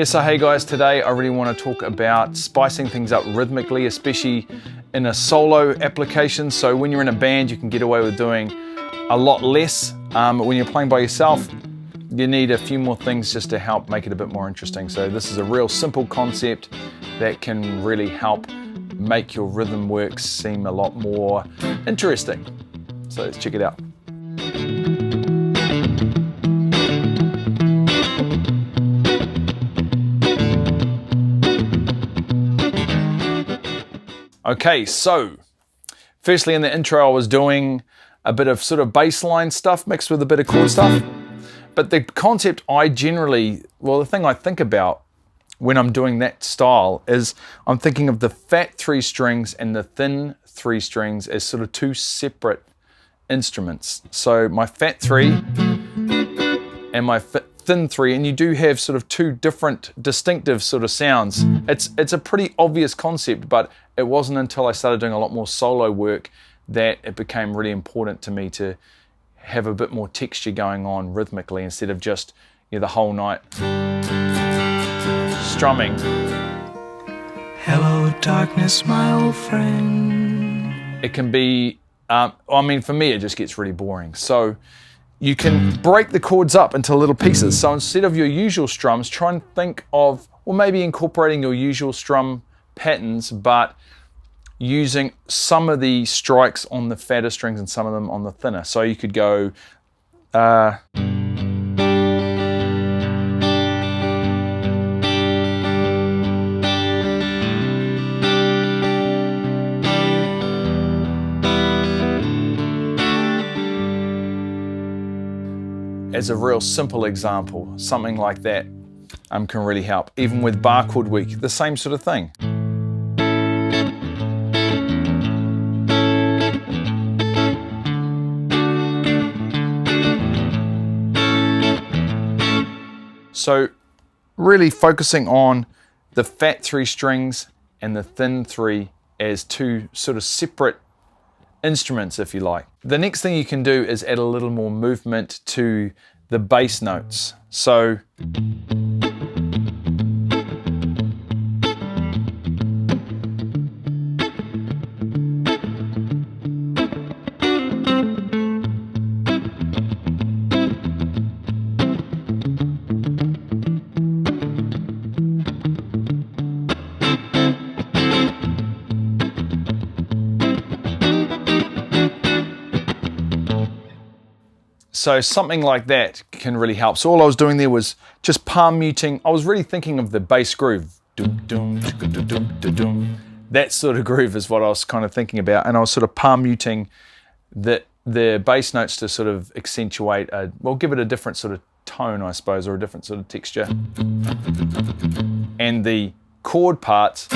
So hey guys, today I really want to talk about spicing things up rhythmically, especially in a solo application. So when you're in a band, you can get away with doing a lot less. When you're playing by yourself, you need a few more things just to help make it a bit more interesting. So this is a real simple concept that can really help make your rhythm works seem a lot more interesting. So let's check it out. Okay, so firstly in the intro I was doing a bit of sort of bass line stuff mixed with a bit of chord stuff. But the concept the thing I think about when I'm doing that style is I'm thinking of the fat 3 strings and the thin 3 strings as sort of two separate instruments. So my fat 3 and my thin 3, and you do have sort of two different distinctive sort of sounds. It's a pretty obvious concept, but it wasn't until I started doing a lot more solo work that it became really important to me to have a bit more texture going on rhythmically instead of just the whole night strumming. Hello darkness, my old friend. It can be, for me it just gets really boring. So you can break the chords up into little pieces. So instead of your usual strums, try and think of, maybe incorporating your usual strum patterns, but using some of the strikes on the fatter strings and some of them on the thinner. So you could go as a real simple example, something like that can really help. Even with bar chord week, the same sort of thing. So really focusing on the fat 3 strings and the thin 3 as two sort of separate instruments, if you like. The next thing you can do is add a little more movement to the bass notes. So something like that can really help. So all I was doing there was just palm muting. I was really thinking of the bass groove. That sort of groove is what I was kind of thinking about. And I was sort of palm muting the bass notes to sort of accentuate, give it a different sort of tone, I suppose, or a different sort of texture. And the chord parts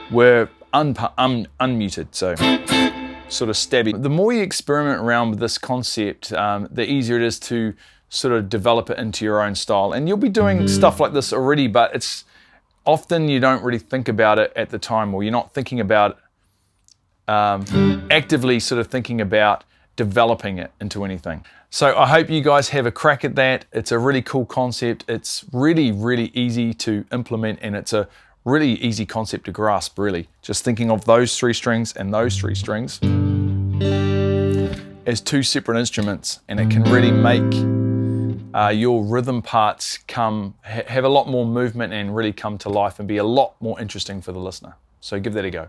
were unmuted, so sort of stabby. The more you experiment around with this concept, the easier it is to sort of develop it into your own style. And you'll be doing stuff like this already, but it's often you don't really think about it at the time, or you're not thinking about actively sort of thinking about developing it into anything. So I hope you guys have a crack at that. It's a really cool concept. It's really, really easy to implement, and it's a really easy concept to grasp, really. Just thinking of those 3 strings and those 3 strings as two separate instruments, and it can really make your rhythm parts have a lot more movement and really come to life and be a lot more interesting for the listener. So give that a go.